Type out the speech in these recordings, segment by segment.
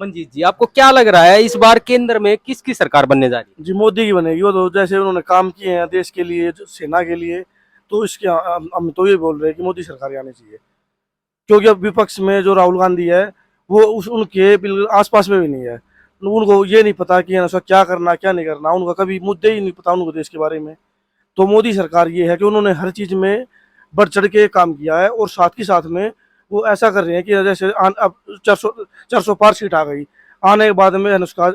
मंजीत जी, आपको क्या लग रहा है इस बार केंद्र में किसकी सरकार बनने जा रही है? जी मोदी की बनेगी। वो तो जैसे उन्होंने काम किए हैं देश के लिए, जो सेना के लिए, तो इसके हम तो ये बोल रहे हैं कि मोदी सरकार ही आनी चाहिए। क्योंकि अब विपक्ष में जो राहुल गांधी है, वो उस उनके बिल्कुल आसपास में भी नहीं है। उनको ये नहीं पता कि ऐसा क्या करना क्या नहीं करना, उनका कभी मुद्दे ही नहीं पता उनको देश के बारे में। तो मोदी सरकार ये है कि उन्होंने हर चीज़ में बढ़ चढ़ के काम किया है, और साथ ही साथ में वो ऐसा कर रहे हैं कि जैसे अब 400 पार सीट आ गई, आने के बाद में उसका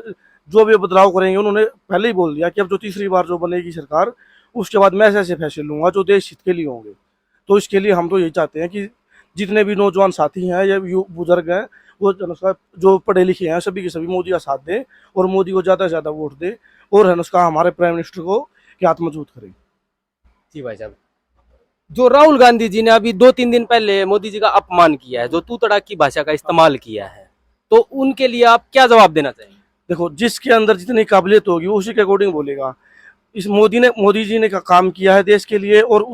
जो भी बदलाव करेंगे, उन्होंने पहले ही बोल दिया कि अब जो तीसरी बार जो बनेगी सरकार, उसके बाद मैं ऐसे ऐसे फैसले लूंगा जो देश हित के लिए होंगे। तो इसके लिए हम तो यही चाहते हैं कि जितने भी नौजवान साथी हैं या बुजुर्ग हैं, वो उसका जो पढ़े लिखे हैं सभी के सभी मोदी का साथ दें, और मोदी को ज़्यादा से ज़्यादा वोट दें, और है ना उसका हमारे प्राइम मिनिस्टर को कि हाथ मजबूत करें। जी भाई साहब, जो राहुल गांधी जी ने अभी 2-3 दिन पहले मोदी जी का अपमान किया है, जो तू तड़ाक की भाषा का इस्तेमाल किया है, तो उनके लिए आप क्या जवाब देना चाहेंगे? देखो, जिसके अंदर जितनी काबिलियत होगी वो उसी के अकॉर्डिंग बोलेगा। इस मोदी जी ने का काम किया है देश के लिए, और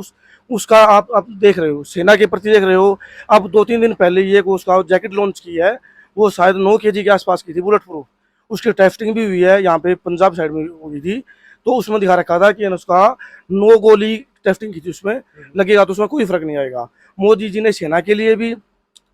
उसका आप देख रहे हो, सेना के प्रति देख रहे हो। अब 2-3 दिन पहले ये को उसका जैकेट लॉन्च की है, वो शायद 9 kg के आसपास की थी, बुलेट प्रूफ। उसकी टेस्टिंग भी हुई है यहाँ पे पंजाब साइड में हुई थी, तो उसमें दिखा रखा था कि उसका 9 गोली टेस्टिंग की थी, उसमें लगेगा तो उसमें कोई फर्क नहीं आएगा। मोदी जी ने सेना के लिए भी,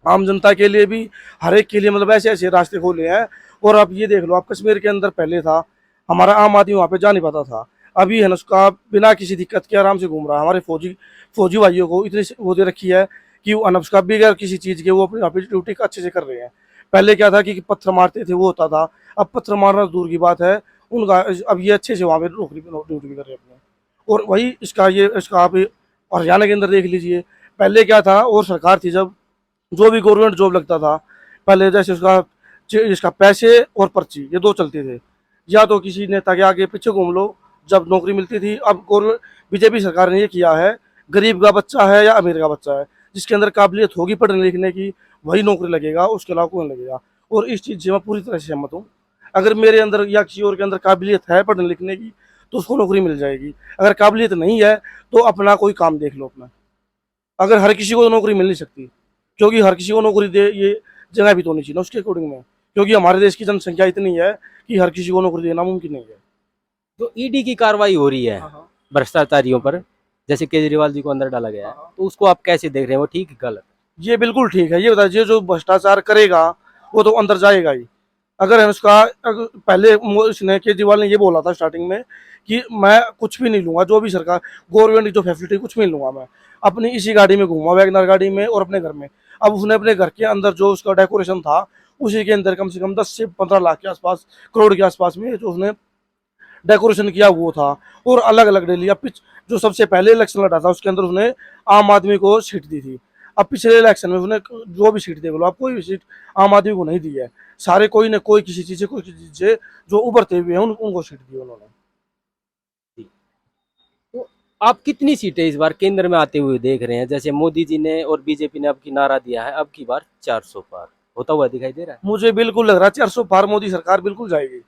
आम जनता के लिए भी, हर एक के लिए मतलब ऐसे ऐसे रास्ते खोले हैं। और अब ये देख लो, आप कश्मीर के अंदर पहले था हमारा आम आदमी वहाँ पे जा नहीं पाता था, अभी है ना उसका बिना किसी दिक्कत के आराम से घूम रहा है। हमारे फौजी भाइयों को इतनी वो दे रखी है कि वो उसका बगैर किसी चीज़ के वो अपनी अपनी ड्यूटी अच्छे से कर रहे हैं। पहले क्या था कि पत्थर मारते थे, वो होता था। अब पत्थर मारना दूर की बात है उनका, अब ये अच्छे से वहाँ पे नौकरी ड्यूटी भी कर रहे हैं अपने। और वही इसका आप हरियाणा के अंदर देख लीजिए, पहले क्या था, और सरकार थी जब, जो भी गवर्नमेंट जॉब लगता था पहले, जैसे इसका पैसे और पर्ची, ये दो चलते थे। या तो किसी नेता के आगे पीछे घूम लो जब नौकरी मिलती थी। अब गवर्नमेंट बीजेपी सरकार ने ये किया है, गरीब का बच्चा है या अमीर का बच्चा है, जिसके अंदर काबिलियत होगी पढ़ने लिखने की, वही नौकरी लगेगा, उसके अलावा कोई नहीं लगेगा। और इस चीज़ से मैं पूरी तरह से सहमत हूँ। अगर मेरे अंदर या किसी और के अंदर काबिलियत है पढ़ने लिखने की, तो उसको नौकरी मिल जाएगी। अगर काबिलियत नहीं है तो अपना कोई काम देख लो अपना। अगर हर किसी को तो नौकरी मिल नहीं सकती, क्योंकि हर किसी को नौकरी दे ये जगह भी तो नहीं चाहिए ना उसके अकॉर्डिंग में, क्योंकि हमारे देश की जनसंख्या इतनी है कि हर किसी को नौकरी देना मुमकिन नहीं है। जो ईडी की कार्रवाई हो रही है हाँ हाँ भ्रष्टाचारियों पर, जैसे केजरीवाल जी को अंदर डाला गया है, हाँ। तो उसको आप कैसे देख रहे हैं? वो ठीक गलत? ये बिल्कुल ठीक है। ये बताइए, जो भ्रष्टाचार करेगा वो तो अंदर जाएगा ही। अगर है उसका पहले इसने केजरीवाल ने ये बोला था स्टार्टिंग में कि मैं कुछ भी नहीं लूंगा, जो भी सरकार गवर्नमेंट की जो फैसिलिटी कुछ भी नहीं लूंगा, मैं अपनी इसी गाड़ी में घूमूंगा, वैगनर गाड़ी में, और अपने घर में। अब उसने अपने घर के अंदर जो उसका डेकोरेशन था, उसी के अंदर कम से कम 10 से 15 लाख के आसपास, करोड़ के आसपास में जो उसने डेकोरेशन किया वो था। और अलग अलग डेली, अब जो सबसे पहले इलेक्शन लड़ा था उसके अंदर उसने आम आदमी को सीट दी थी। अब पिछले इलेक्शन में उसने जो भी सीट देख लो आप, कोई भी सीट आम आदमी को नहीं दी है। सारे कोई न कोई किसी चीज़ से कोई किसी चीज़ से जो उभरते हुए हैं उनको सीट दी उन्होंने। तो आप कितनी सीटें इस बार केंद्र में आते हुए देख रहे हैं? जैसे मोदी जी ने और बीजेपी ने अब की नारा दिया है, अब की बार 400 पार होता हुआ दिखाई दे रहा है। मुझे बिल्कुल लग रहा है 400 पार मोदी सरकार बिल्कुल जाएगी,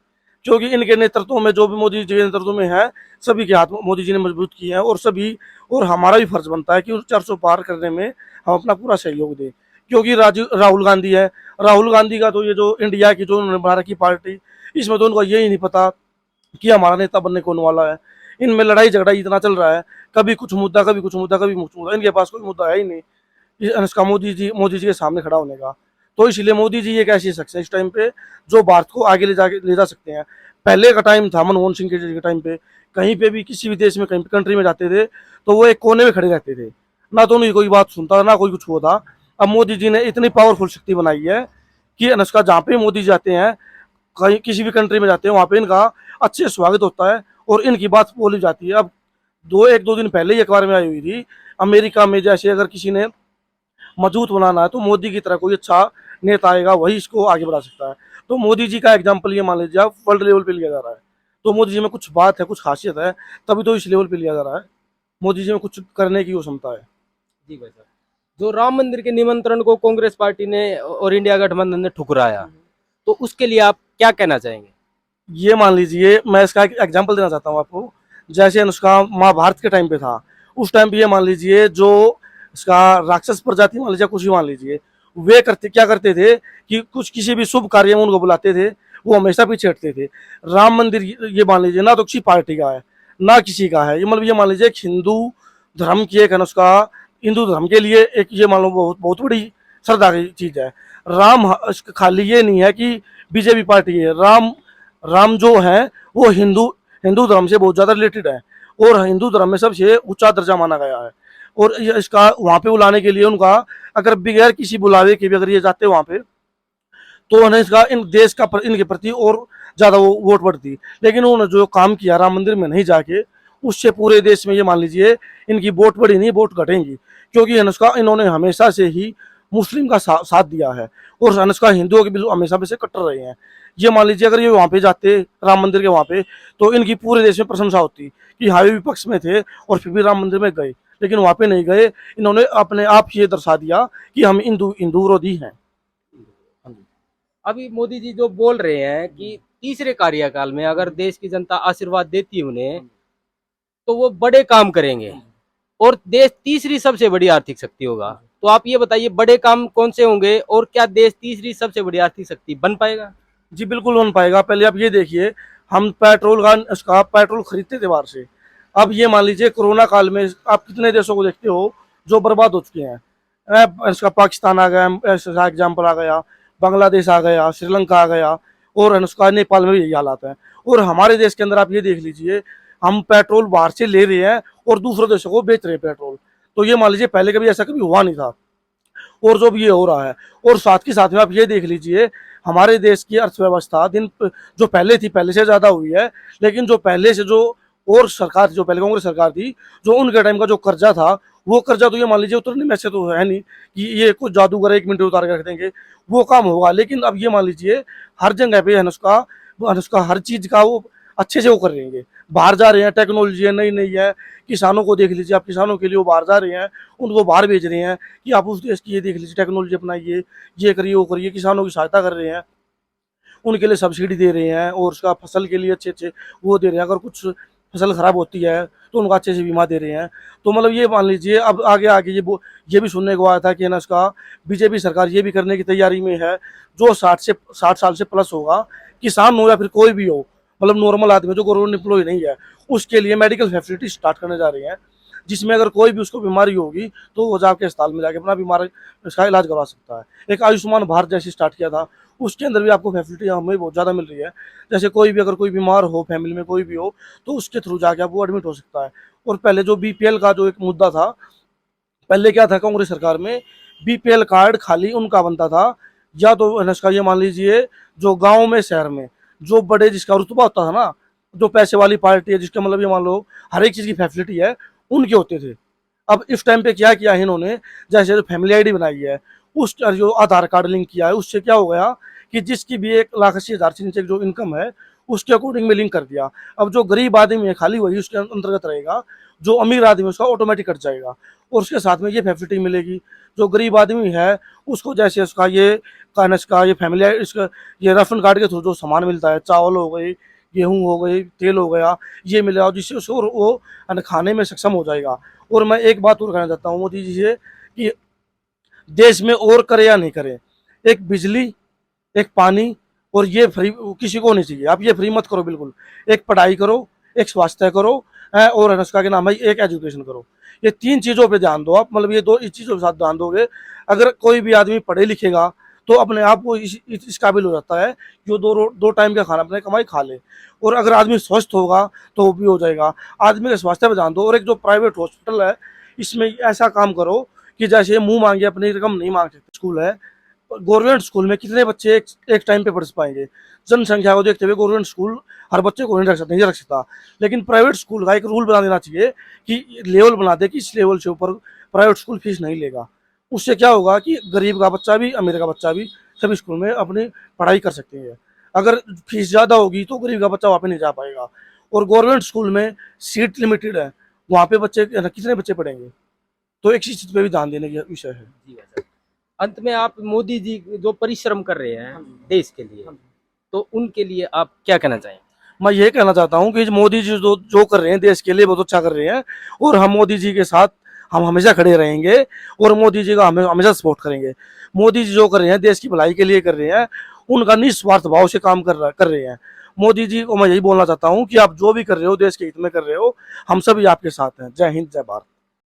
क्योंकि इनके नेतृत्व में, जो भी मोदी जी के नेतृत्व में है, सभी के हाथ मोदी जी ने मजबूत किए हैं। और सभी, और हमारा भी फर्ज बनता है कि उस 400 पार करने में हम अपना पूरा सहयोग दें। क्योंकि राहुल गांधी है, राहुल गांधी का तो ये जो इंडिया की जो उन्होंने बना रखी पार्टी, इसमें तो उनको यही नहीं पता कि हमारा नेता बनने कौन वाला है। इनमें लड़ाई झगड़ा इतना चल रहा है, कभी कुछ मुद्दा, कभी कुछ मुद्दा, कभी कुछ मुद्दा, इनके पास कोई मुद्दा है ही नहीं इसका मोदी जी के सामने खड़ा होने का। तो इसलिए मोदी जी एक ऐसी शख्स है इस टाइम पे जो भारत को आगे ले जा सकते हैं। पहले का टाइम था मनमोहन सिंह के टाइम पे, कहीं पे भी किसी भी देश में कहीं कंट्री में जाते थे तो वो एक कोने में खड़े रहते थे, ना तो उनकी कोई बात सुनता ना कोई कुछ होता। अब मोदी जी ने इतनी पावरफुल शक्ति बनाई है कि अनुष्का जहाँ पे मोदी जी जाते हैं, कहीं किसी भी कंट्री में जाते हैं, वहाँ पे इनका अच्छे स्वागत होता है और इनकी बात बोली जाती है। अब 1-2 दिन पहले ही अखबार में आई हुई थी, अमेरिका में जैसे अगर किसी ने मजबूत बनाना है तो मोदी की तरह कोई अच्छा नेता आएगा, वही इसको आगे बढ़ा सकता है। तो मोदी जी का एग्जाम्पल ये मान लीजिए आप, वर्ल्ड लेवल पे लिया जा रहा है। तो मोदी जी में कुछ बात है, कुछ खासियत है, तभी तो इस लेवल पे लिया जा रहा है। मोदी जी में कुछ करने की वो क्षमता है। जी भाई साहब, जो राम मंदिर के निमंत्रण को कांग्रेस पार्टी ने और इंडिया गठबंधन ने ठुकराया, तो उसके लिए आप क्या कहना चाहेंगे? ये मान लीजिए, मैं इसका एक एग्जाम्पल देना चाहता हूँ आपको। जैसे अनुष्का महाभारत के टाइम पे था, उस टाइम पे ये मान लीजिए जो इसका राक्षस प्रजाति मान लीजिए, कुछ भी मान लीजिए, वे क्या करते थे कि कुछ किसी भी शुभ कार्य में उनको बुलाते थे, वो हमेशा पीछे हटते थे। राम मंदिर ये मान लीजिए ना तो किसी पार्टी का है ना किसी का है, ये मतलब ये मान लीजिए एक हिंदू धर्म की एक है ना उसका, हिंदू धर्म के लिए एक ये मान लो बहुत बहुत बड़ी श्रद्धा की चीज है। राम खाली ये नहीं है कि बीजेपी पार्टी है, राम राम जो है वो हिंदू हिंदू धर्म से बहुत ज्यादा रिलेटेड है और हिंदू धर्म में सबसे ऊंचा दर्जा माना गया है। और इसका वहां पे बुलाने के लिए उनका अगर बगैर किसी बुलावे के भी अगर ये जाते वहां पे तो उन्हें इसका इन देश का इनके प्रति और ज्यादा वो वोट बढ़ती। लेकिन उन्होंने जो काम किया राम मंदिर में नहीं जाके, उससे पूरे देश में ये मान लीजिए इनकी वोट बढ़ी नहीं वोट घटेंगी, क्योंकि अनुष्का इन्होंने हमेशा से ही मुस्लिम का साथ दिया है और अनुष्का हिंदुओं के बिल्कुल हमेशा से कट्टर रहे हैं। ये मान लीजिए अगर ये वहां पे जाते राम मंदिर के वहां पे तो इनकी पूरे देश में प्रशंसा होती कि हाँ विपक्ष में थे और फिर भी राम मंदिर में गए, लेकिन वहां पे नहीं गए। इन्होंने अपने आप ये दर्शा दिया कि हम हिंदू हिंदू विरोधी हैं। अभी मोदी जी जो बोल रहे हैं कि तीसरे कार्यकाल में अगर देश की जनता आशीर्वाद देती है उन्हें तो वो बड़े काम करेंगे और देश तीसरी सबसे बड़ी आर्थिक शक्ति होगा। तो आप ये बताइए बड़े काम कौन से होंगे और क्या देश तीसरी सबसे बड़ी आर्थिक शक्ति बन पाएगा? जी बिल्कुल बन पाएगा। पहले आप ये देखिए, हम पेट्रोल खरीदते थे बाहर से, अब ये मान लीजिए कोरोना काल में आप कितने देशों को देखते हो जो बर्बाद हो चुके हैं। इसका पाकिस्तान आ गया, ऐसा एग्जाम्पल आ गया, बांग्लादेश आ गया, श्रीलंका आ गया और उसका नेपाल में भी यही हालात है। और हमारे देश के अंदर आप ये देख लीजिए, हम पेट्रोल बाहर से ले रहे हैं और दूसरे देशों को बेच रहे हैं पेट्रोल। तो ये मान लीजिए पहले कभी ऐसा कभी हुआ नहीं था और जो भी ये हो रहा है। और साथ के साथ में आप ये देख लीजिए, हमारे देश की अर्थव्यवस्था जो पहले थी पहले से ज्यादा हुई है। लेकिन जो पहले से जो और सरकार जो पहले कांग्रेस सरकार थी, जो उनके टाइम का जो कर्जा था वो कर्जा तो ये मान लीजिए उतरने में से तो है नहीं कि ये कुछ जादूगर 1 मिनट उतार के रख देंगे वो काम होगा। लेकिन अब ये मान लीजिए हर जगह पे अनुष्का हर चीज का वो अच्छे से वो कर रहेंगे। बाहर जा रहे हैं, टेक्नोलॉजी है नई नई है, किसानों को देख लीजिए आप, किसानों के लिए वो बाहर जा रहे हैं, उनको बाहर भेज रहे हैं कि आप उस देश की ये देख लीजिए टेक्नोलॉजी अपनाइए, ये करिए वो करिए, किसानों की सहायता कर रहे हैं, उनके लिए सब्सिडी दे रहे हैं और उसका फसल के लिए अच्छे अच्छे वो दे रहे हैं। अगर कुछ फसल खराब होती है तो उनका अच्छे से बीमा दे रहे हैं। तो मतलब ये मान लीजिए अब आगे आगे ये भी सुनने को आया था कि ना उसका बीजेपी सरकार ये भी करने की तैयारी में है, जो 60 साल से प्लस होगा, किसान हो या फिर कोई भी हो, मतलब नॉर्मल आदमी जो गवर्नमेंट एम्प्लॉय नहीं है, उसके लिए मेडिकल फैसिलिटी स्टार्ट करने जा रहे हैं, जिसमें अगर कोई भी उसको बीमारी होगी तो वो जाके अस्पताल में जाके अपना बीमारी उसका इलाज करवा सकता है। एक आयुष्मान भारत जैसे स्टार्ट किया था, उसके अंदर भी आपको फैसिलिटी हमें बहुत ज़्यादा मिल रही है। जैसे कोई भी अगर कोई बीमार हो, फैमिली में कोई भी हो, तो उसके थ्रू जाके आप वो एडमिट हो सकता है। और पहले जो बीपीएल का जो एक मुद्दा था, पहले क्या था कांग्रेस सरकार में, बीपीएल कार्ड खाली उनका बनता था या तो इसका ये मान लीजिए जो गाँव में शहर में जो बड़े जिसका रुतबा होता था ना, जो पैसे वाली पार्टी है, जिसका मतलब ये मान लो हर एक चीज़ की फैसिलिटी है, उनके होते थे। अब इस टाइम पे क्या किया है इन्होंने, जैसे जो फैमिली आईडी बनाई है, उस जो आधार कार्ड लिंक किया है, उससे क्या हो गया कि जिसकी भी 1,80,000 से नीचे जो इनकम है उसके अकॉर्डिंग में लिंक कर दिया। अब जो गरीब आदमी है खाली वही उसके अंतर्गत रहेगा, जो अमीर आदमी उसका ऑटोमेटिक कट जाएगा और उसके साथ में ये फैसिलिटी मिलेगी। जो गरीब आदमी है उसको जैसे उसका ये कानस का ये फैमिली इसका ये राशन कार्ड के थ्रू जो सामान मिलता है, चावल हो गई, गेहूँ हो गई, तेल हो गया, ये मिलेगा जिससे उसको वो खाने में सक्षम हो जाएगा। और मैं एक बात और कहना चाहता हूँ मोदी जी से कि देश में और करे या नहीं करे, एक बिजली, एक पानी और ये फ्री किसी को नहीं चाहिए। आप ये फ्री मत करो बिल्कुल। एक पढ़ाई करो, एक स्वास्थ्य करो और उसका क्या नाम है एक एजुकेशन करो। ये 3 चीज़ों पे ध्यान दो आप, मतलब ये इस चीज़ों के साथ ध्यान दोगे, अगर कोई भी आदमी पढ़े लिखेगा तो अपने आप वो इस काबिल हो जाता है जो दो टाइम का खाना अपने कमाई खा ले। और अगर आदमी स्वस्थ होगा तो वो भी हो जाएगा। आदमी के स्वास्थ्य पे ध्यान दो। और एक जो प्राइवेट हॉस्पिटल है इसमें ऐसा काम करो कि जैसे मुंह मांगे अपनी रकम नहीं मांग सकते। स्कूल है, गवर्नमेंट स्कूल में कितने बच्चे एक टाइम पे पढ़ पाएंगे? जनसंख्या को देखते हुए गवर्नमेंट स्कूल हर बच्चे को नहीं रख सकता। लेकिन प्राइवेट स्कूल का एक रूल बना देना चाहिए कि लेवल बना दे कि इस लेवल से ऊपर प्राइवेट स्कूल फीस नहीं लेगा। उससे क्या होगा कि गरीब का बच्चा भी अमीर का बच्चा भी सभी स्कूल में अपनी पढ़ाई कर सकते हैं। अगर फीस ज़्यादा होगी तो गरीब का बच्चा वहाँ पे नहीं जा पाएगा। और गवर्नमेंट स्कूल में सीट लिमिटेड है, वहाँ पे बच्चे कितने बच्चे पढ़ेंगे? तो एक चीज़ पे भी ध्यान देने का विषय है। जी वैसे अंत में आप मोदी जी जो परिश्रम कर रहे हैं देश के लिए, तो उनके लिए आप क्या कहना चाहेंगे? मैं ये कहना चाहता हूँ कि मोदी जी जो कर रहे हैं देश के लिए बहुत अच्छा कर रहे हैं और हम मोदी जी के साथ हम हमेशा खड़े रहेंगे और मोदी जी का हमें हमेशा सपोर्ट करेंगे। मोदी जी जो कर रहे हैं देश की भलाई के लिए कर रहे हैं, उनका निस्वार्थ भाव से काम कर रहे हैं। मोदी जी को मैं यही बोलना चाहता हूँ कि आप जो भी कर रहे हो देश के हित में कर रहे हो, हम सभी आपके साथ हैं। जय हिंद, जय भारत।